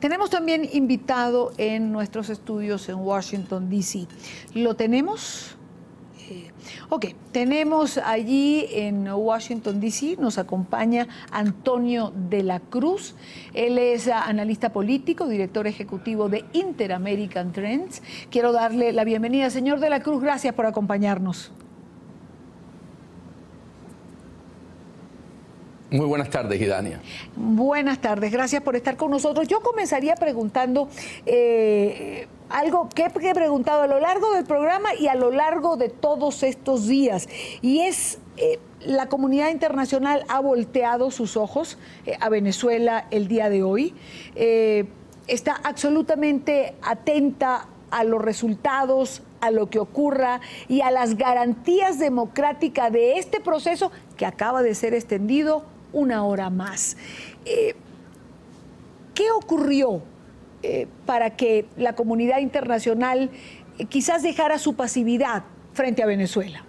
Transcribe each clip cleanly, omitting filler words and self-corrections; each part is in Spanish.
Tenemos también invitado en nuestros estudios en Washington, D.C. ¿Lo tenemos? Ok, tenemos allí en Washington, D.C., nos acompaña Antonio de la Cruz. Él es analista político, director ejecutivo de Inter-American Trends. Quiero darle la bienvenida. Señor de la Cruz, gracias por acompañarnos. Muy buenas tardes, Idania. Buenas tardes, gracias por estar con nosotros. Yo comenzaría preguntando algo que he preguntado a lo largo del programa y a lo largo de todos estos días, y es, la comunidad internacional ha volteado sus ojos a Venezuela el día de hoy, está absolutamente atenta a los resultados, a lo que ocurra y a las garantías democráticas de este proceso que acaba de ser extendido una hora más. ¿Qué ocurrió para que la comunidad internacional quizás dejara su pasividad frente a Venezuela?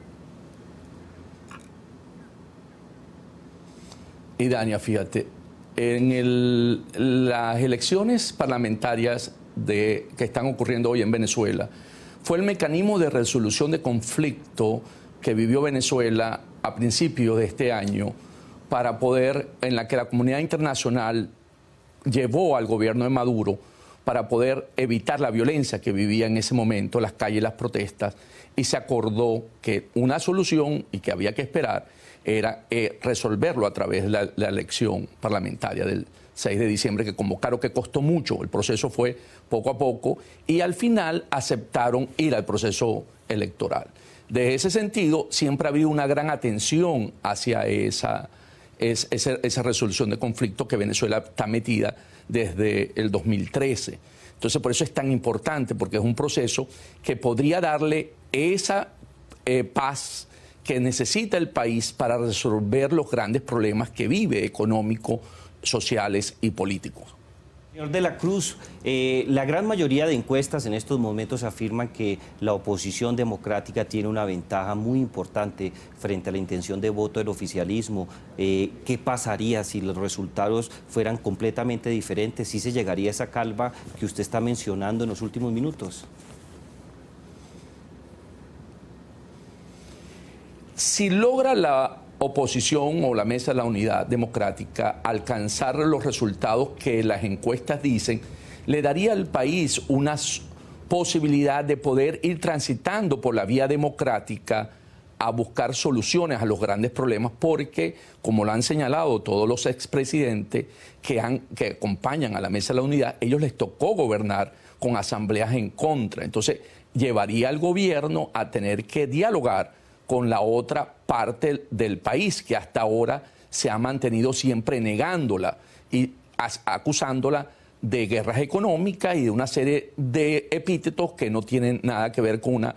Y Dania, fíjate, en las elecciones parlamentarias que están ocurriendo hoy en Venezuela, fue el mecanismo de resolución de conflicto que vivió Venezuela a principios de este año, para poder, en la que la comunidad internacional llevó al gobierno de Maduro para poder evitar la violencia que vivía en ese momento, las calles, las protestas, y se acordó que una solución, y que había que esperar, era resolverlo a través de la elección parlamentaria del 6 de diciembre, que convocaron, que costó mucho. El proceso fue poco a poco, y al final aceptaron ir al proceso electoral. De ese sentido, siempre ha habido una gran atención hacia esa resolución de conflicto que Venezuela está metida desde el 2013. Entonces, por eso es tan importante, porque es un proceso que podría darle esa paz que necesita el país para resolver los grandes problemas que vive, económicos, sociales y políticos. Señor de la Cruz, la gran mayoría de encuestas en estos momentos afirman que la oposición democrática tiene una ventaja muy importante frente a la intención de voto del oficialismo. ¿Qué pasaría si los resultados fueran completamente diferentes? ¿Sí se llegaría a esa calma que usted está mencionando en los últimos minutos? Si logra la oposición o la Mesa de la Unidad Democrática alcanzar los resultados que las encuestas dicen, le daría al país una posibilidad de poder ir transitando por la vía democrática a buscar soluciones a los grandes problemas, porque, como lo han señalado todos los expresidentes que acompañan a la Mesa de la Unidad, ellos les tocó gobernar con asambleas en contra. Entonces, llevaría al gobierno a tener que dialogar con la otra parte del país, que hasta ahora se ha mantenido siempre negándola y acusándola de guerras económicas y de una serie de epítetos que no tienen nada que ver con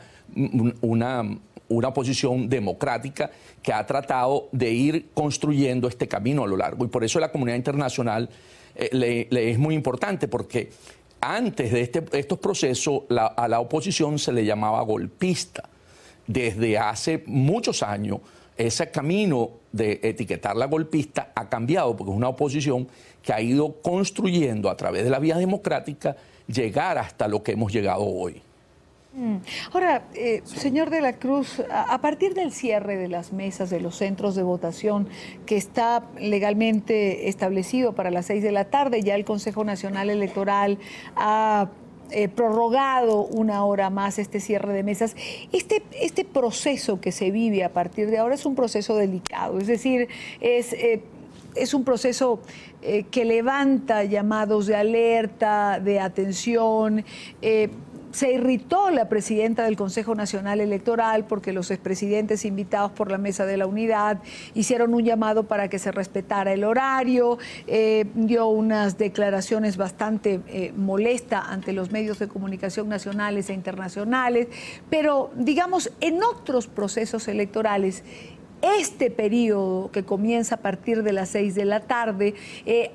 una posición democrática que ha tratado de ir construyendo este camino a lo largo. Y por eso la comunidad internacional le es muy importante, porque antes de estos procesos a la oposición se le llamaba golpista. Desde hace muchos años, ese camino de etiquetarla golpista ha cambiado, porque es una oposición que ha ido construyendo a través de la vía democrática llegar hasta lo que hemos llegado hoy. Ahora, señor de la Cruz, a partir del cierre de las mesas de los centros de votación que está legalmente establecido para las 6 de la tarde, ya el Consejo Nacional Electoral ha prorrogado una hora más este cierre de mesas. Este proceso que se vive a partir de ahora es un proceso delicado, es decir, es un proceso que levanta llamados de alerta, de atención. Se irritó la presidenta del Consejo Nacional Electoral porque los expresidentes invitados por la Mesa de la Unidad hicieron un llamado para que se respetara el horario, dio unas declaraciones bastante molestas ante los medios de comunicación nacionales e internacionales, pero digamos, en otros procesos electorales, este periodo que comienza a partir de las 6 de la tarde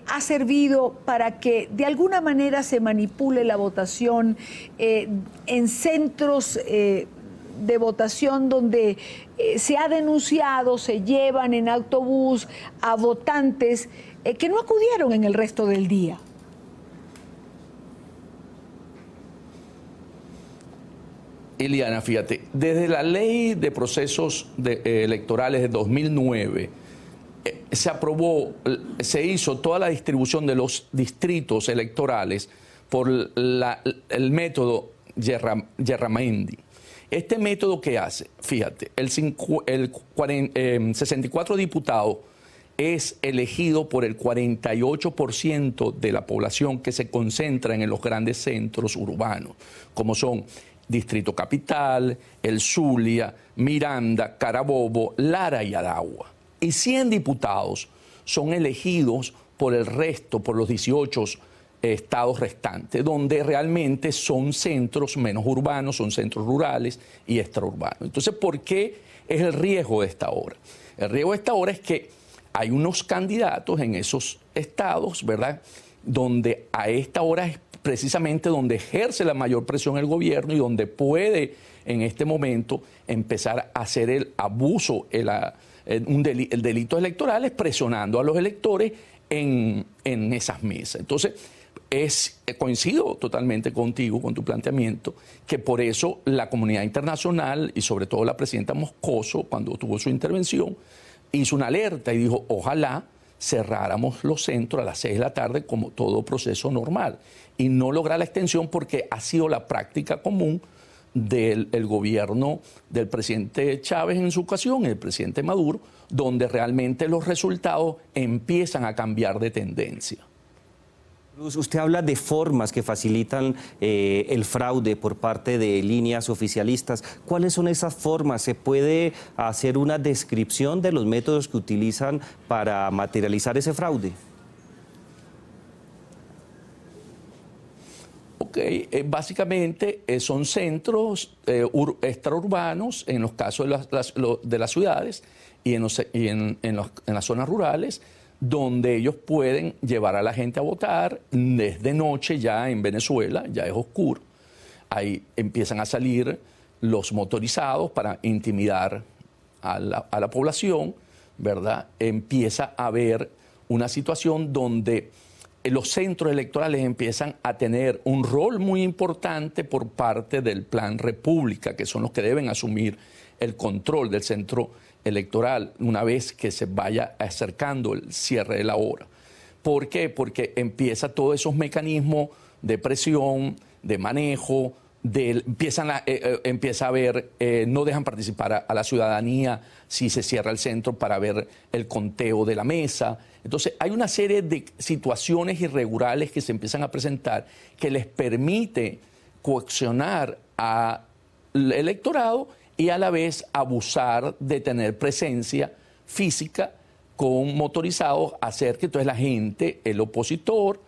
ha servido para que de alguna manera se manipule la votación en centros de votación donde se ha denunciado, se llevan en autobús a votantes que no acudieron en el resto del día. Eliana, fíjate, desde la ley de procesos electorales de 2009, se hizo toda la distribución de los distritos electorales por el método Yerramendi. Este método, ¿qué hace? Fíjate, 64 diputados es elegido por el 48% de la población que se concentra en los grandes centros urbanos, como son Distrito Capital, El Zulia, Miranda, Carabobo, Lara y Aragua. Y 100 diputados son elegidos por el resto, por los 18 estados restantes, donde realmente son centros menos urbanos, son centros rurales y extraurbanos. Entonces, ¿por qué es el riesgo de esta hora? El riesgo de esta hora es que hay unos candidatos en esos estados, ¿verdad?, donde a esta hora es precisamente donde ejerce la mayor presión el gobierno y donde puede en este momento empezar a hacer el abuso, el delito electorales, presionando a los electores en esas mesas. Entonces, coincido totalmente contigo, con tu planteamiento, que por eso la comunidad internacional y sobre todo la presidenta Moscoso, cuando tuvo su intervención, hizo una alerta y dijo, ojalá cerráramos los centros a las 6 de la tarde como todo proceso normal y no lograr la extensión porque ha sido la práctica común del gobierno del presidente Chávez en su ocasión, el presidente Maduro, donde realmente los resultados empiezan a cambiar de tendencia. Usted habla de formas que facilitan el fraude por parte de líneas oficialistas. ¿Cuáles son esas formas? ¿Se puede hacer una descripción de los métodos que utilizan para materializar ese fraude? Ok, básicamente son centros extraurbanos en los casos de las ciudades y en las zonas rurales, donde ellos pueden llevar a la gente a votar. Desde noche ya en Venezuela, ya es oscuro, ahí empiezan a salir los motorizados para intimidar a la población, ¿verdad? Empieza a haber una situación donde los centros electorales empiezan a tener un rol muy importante por parte del Plan República, que son los que deben asumir el control del centro electoral una vez que se vaya acercando el cierre de la hora. ¿Por qué? Porque empieza todos esos mecanismos de presión, de manejo, empieza a ver, no dejan participar a la ciudadanía si se cierra el centro para ver el conteo de la mesa. Entonces hay una serie de situaciones irregulares que se empiezan a presentar que les permite coaccionar al electorado y a la vez abusar de tener presencia física con motorizados, hacer que entonces la gente, el opositor,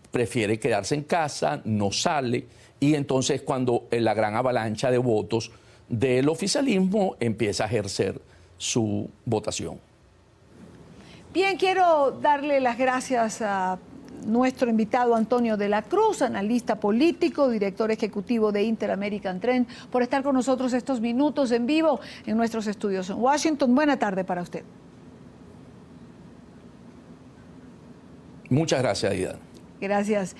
prefiere quedarse en casa, no sale, y entonces cuando la gran avalancha de votos del oficialismo empieza a ejercer su votación. Bien, quiero darle las gracias a nuestro invitado Antonio de la Cruz, analista político, director ejecutivo de Inter-American Trend, por estar con nosotros estos minutos en vivo en nuestros estudios en Washington. Buena tarde para usted. Muchas gracias, Aida. Gracias.